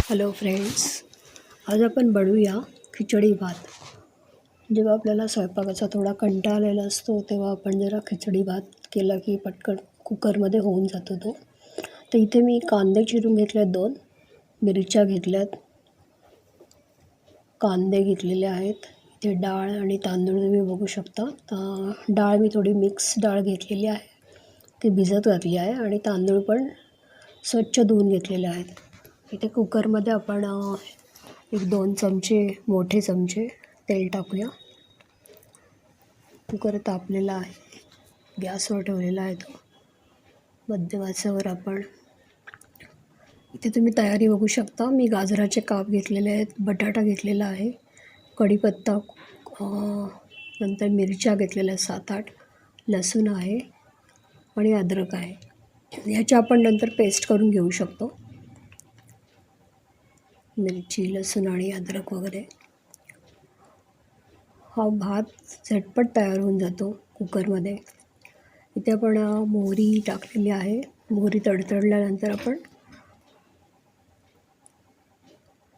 Hello friends, आज आपण बनवूया खिचडी भात. जेव्हा आपल्याला स्वयंपाकाचा थोडा कंटाळा आलेला असतो तेव्हा आपण जरा खिचडी भात केला की पटकन कुकरमध्ये होऊन जातो तो. तर इथे मी कांदे चिरून घेतले आहेत, 2 मिरच्या घेतल्यात, कांदे घेतलेले आहेत. इथे डाळ आणि तांदूळ तुम्ही बघू शकता. डाळ मी थोडी मिक्स डाळ घेतलेली आहे, ती भिजत घातली आहे आणि तांदूळ पण स्वच्छ धुवून घेतलेले आहेत. इथे कुकरमध्ये आपण 1-2 चमचे, मोठे चमचे तेल टाकूया. कुकर तापलेला आहे, गॅसवर ठेवलेला आहे तो. मध्यम आचेवर आपण इथे तुम्ही तयारी बघू शकता. मी गाजराचे काप घेतलेले आहेत, बटाटा घेतलेला आहे, कढीपत्ता, नंतर मिरच्या घेतलेल्या 7-8, लसूण आहे आणि अद्रक आहे. ह्याची आपण नंतर पेस्ट करून घेऊ शकतो. मिरची, लसूण आणि अद्रक वगैरे. हा भात झटपट तयार होऊन जातो कुकरमध्ये. इथे आपण मोहरी टाकलेली आहे. मोहरी तडतडल्यानंतर आपण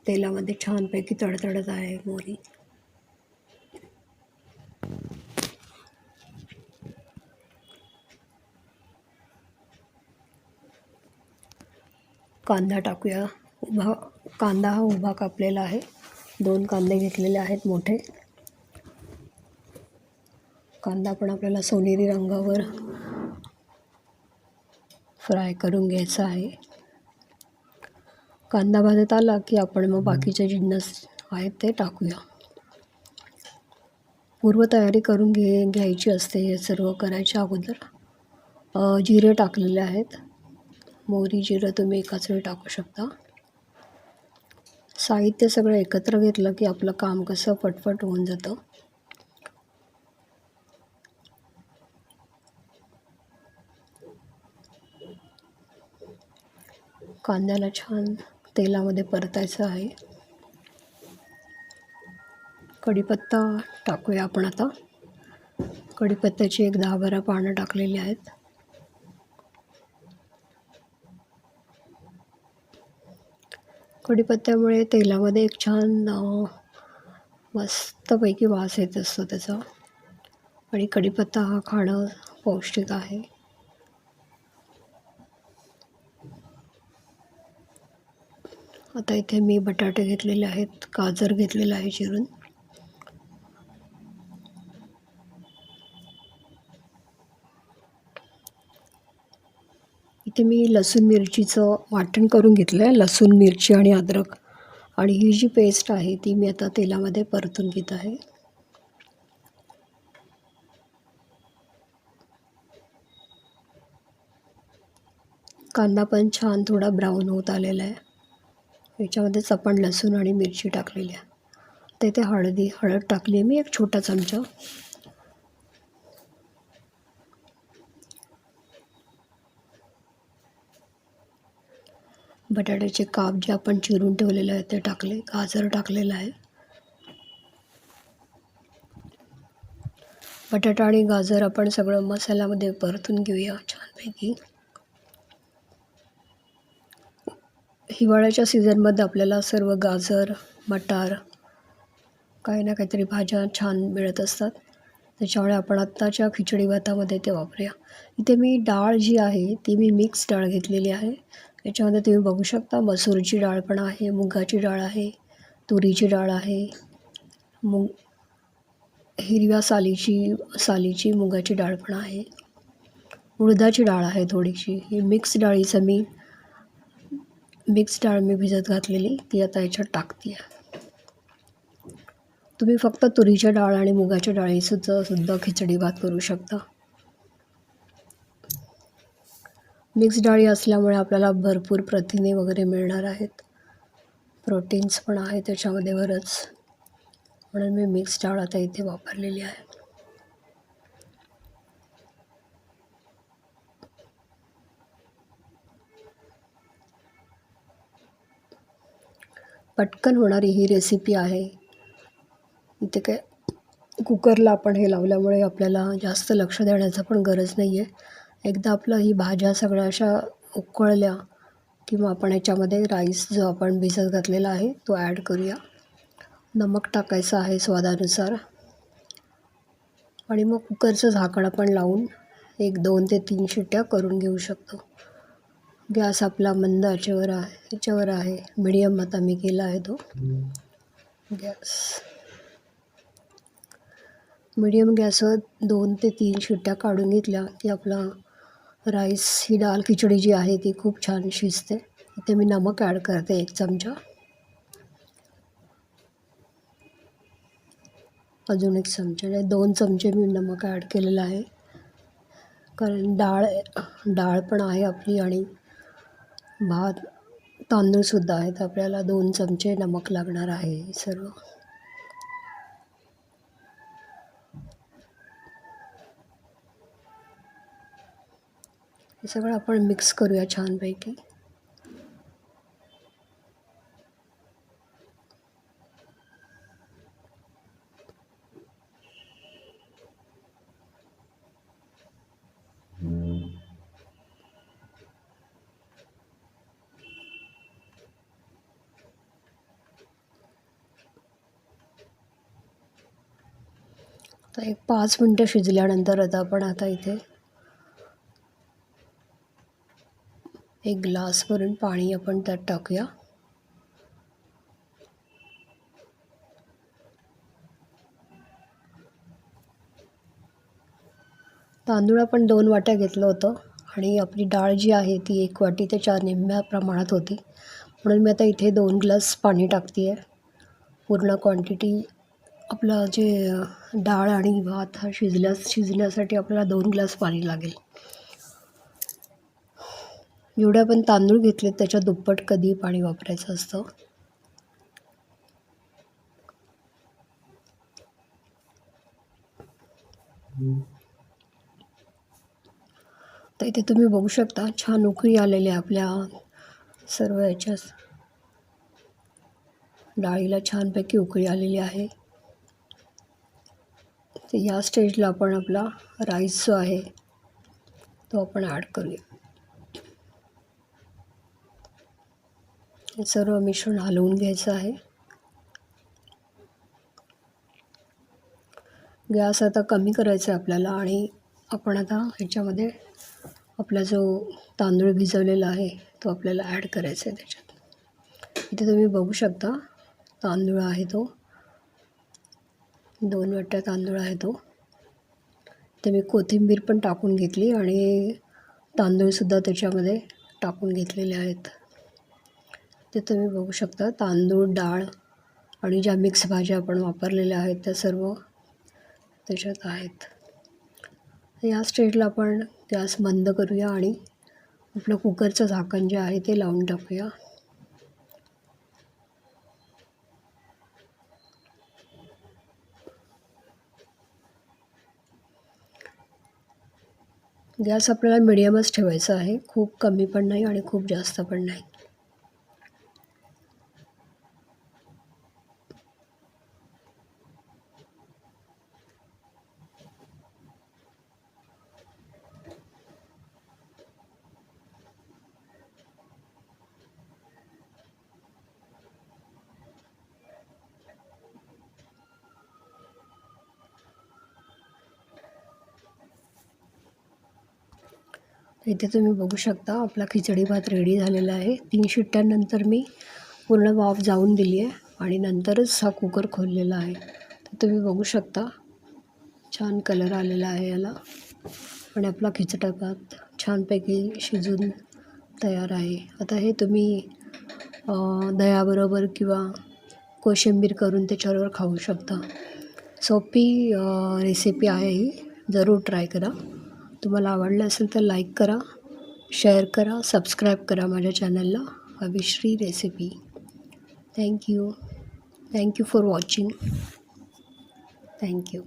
तेलामध्ये छानपैकी तडतडत आहे मोहरी. कांदा टाकूया. कांदा हा उभा कापलेला आहे. 2 कांदे घेतलेले आहेत मोठे. कांदा पण आपल्याला सोनेरी रंगावर फ्राय करून घ्यायचा आहे. कांदा भाजत आला की आपण मग बाकीचे जिन्नस आहेत ते टाकूया. पूर्वतयारी करून घ्यायची असते हे सर्व करायच्या अगोदर. जिरे टाकलेले आहेत. मोहरी, जिरं तुम्ही एकाच वेळी टाकू शकता. साहित्य सगळं एकत्र घेतलं की आपलं काम कसं पटपट होऊन जातं. कांद्याला छान तेलामध्ये परतायचं आहे. कढीपत्ता टाकूया आपण आता. कढीपत्त्याची 10-12 पानं टाकलेली आहेत. कढीपत्त्यामुळे तेलामध्ये एक छान मस्तपैकी वास येत असतो त्याचा. आणि कढीपत्ता हा खाणं पौष्टिक आहे. आता इथे मी बटाटे घेतलेले आहेत, गाजर घेतलेलं आहे चिरून. इथे मी लसूण मिरचीचं वाटण करून घेतलं आहे. लसूण, मिरची आणि अद्रक. आणि ही जी पेस्ट आहे ती मी आता तेलामध्ये परतून घेत आहे. कांदा पण छान थोडा ब्राऊन होत आलेला आहे. याच्यामध्येच आपण लसूण आणि मिरची टाकलेली आहे. तर इथे हळद टाकली आहे मी 1 छोटा चमचा. बटाट्याचे काप जे आपण चिरून ठेवलेले आहेत ते टाकले. गाजर टाकलेलं आहे. बटाटा आणि गाजर आपण सगळं मसाल्यामध्ये परतून घेऊया छानपैकी. हिवाळ्याच्या सीझनमध्ये आपल्याला सर्व गाजर, मटार, काही ना काहीतरी भाज्या छान मिळत असतात. त्याच्यामुळे आपण आत्ताच्या खिचडी भातामध्ये ते वापरूया. इथे मी डाळ जी आहे ती मी मिक्स डाळ घेतलेली आहे. याच्यामध्ये तुम्ही बघू शकता मसूरची डाळ पण आहे, मुगाची डाळ आहे, तुरीची डाळ आहे, हिरव्या सालीची मुगाची डाळ पण आहे, उडदाची डाळ आहे थोडीशी. ही मिक्स डाळ मी भिजत घातलेली ती आता याच्यात टाकते आहे. तुम्ही फक्त तुरीच्या डाळ आणि मुगाच्या डाळीसुद्धा खिचडी भात करू शकता. मिक्स डाळी असल्यामुळे आपल्याला भरपूर प्रथिने वगैरे मिळणार आहेत. प्रोटीन्स पण आहे त्याच्यामध्ये बरंच. म्हणून मी मिक्स डाळ आता इथे वापरलेली आहे. पटकन होणारी ही रेसिपी आहे. इथे काय कुकरला आपण हे लावल्यामुळे आपल्याला जास्त लक्ष देण्याचं पण गरज नाही आहे. एकदा आपलं ही भाज्या सगळ्या अशा उकळल्या किंवा आपण याच्यामध्ये राईस जो आपण भिजत घातलेला आहे तो ॲड करूया. नमक टाकायचं आहे स्वादानुसार आणि मग कुकरचं झाकण आपण लावून 1-2 ते 3 शिट्ट्या करून घेऊ शकतो. गॅस आपला मंद आचेवर आहे, याच्यावर आहे, मीडियम आता मी केला आहे तो गॅस. मीडियम गॅसवर 2 ते 3 शिट्ट्या काढून घेतल्या की आपला राईस ही डाळ खिचडी जी आहे ती खूप छान शिजते. इथे मी नमक ॲड करते 1 चमचा. अजून 1 चमचा, 2 चमचे मी नमक ॲड केलेलं आहे. कारण डाळ पण आहे आपली आणि भात तांदूळसुद्धा आहे, तर आपल्याला 2 चमचे नमक लागणार आहे सर्व. हे सगळं आपण मिक्स करूया छानपैकी. तर 5 मिनटं शिजल्यानंतर आता इथे 1 ग्लास भरून पाणी आपण त्यात टाकूया. तांदूळ आपण 2 वाट्या घेतलं होतं आणि आपली डाळ जी आहे ती 1 वाटी ते 4 निम्म्या प्रमाणात होती, म्हणून मी आता इथे 2 ग्लास पाणी टाकते आहे. पूर्ण क्वांटिटी आपलं जे डाळ आणि भात हा शिजण्यासाठी आपल्याला 2 ग्लास पाणी लागेल. जेवढे आपण तांदूळ घेतले त्याच्या दुप्पट कधी पाणी वापरायचं असतं. तर इथे तुम्ही बघू शकता छान उकळी आलेली आहे आपल्या सर्व याच्या डाळीला छानपैकी उकळी आलेली आहे. तर या स्टेजला आपण आपला राईस जो आहे तो आपण ॲड करूया. हे सर्व मिश्रण हलवून घ्यायचं आहे. गॅस आता कमी करायचा आहे आपल्याला आणि आपण आता ह्याच्यामध्ये आपला जो तांदूळ भिजवलेला आहे तो आपल्याला ॲड करायचा आहे त्याच्यात. इथे तुम्ही बघू शकता तांदूळ आहे तो 2 वाट्या तांदूळ आहे तो. ते मी कोथिंबीर पण टाकून घेतली आणि तांदूळसुद्धा त्याच्यामध्ये टाकून घेतलेले आहेत. ते तुम्ही बघू शकता तांदूळ, डाळ आणि ज्या मिक्स भाज्या आपण वापरलेल्या आहेत त्या सर्व त्याच्यात आहेत. या स्टेजला आपण गॅस बंद करूया आणि आपलं कुकरचं झाकण जे आहे ते लावून टाकूया. गॅस आपल्याला मिडियमच ठेवायचा आहे, खूप कमी पण नाही आणि खूप जास्त पण नाही. इथे तुम्ही बघू शकता आपला खिचडी भात रेडी झालेला आहे. 3 शिट्ट्यांनंतर मी पूर्ण वाफ जाऊन दिली आहे आणि नंतरच हा कुकर खोललेला आहे. तर तुम्ही बघू शकता छान कलर आलेला आहे याला आणि आपला खिचडा भात छानपैकी शिजून तयार आहे. आता हे तुम्ही दह्याबरोबर किंवा कोशिंबीर करून त्याच्याबरोबर खाऊ शकता. सोपी रेसिपी आहे ही, जरूर ट्राय करा. तुम्हाला आवडलं असेल तर लाईक करा, शेअर करा, सबस्क्राईब करा माझ्या चॅनलला Havishree recipe. Thank you for watching. Thank you.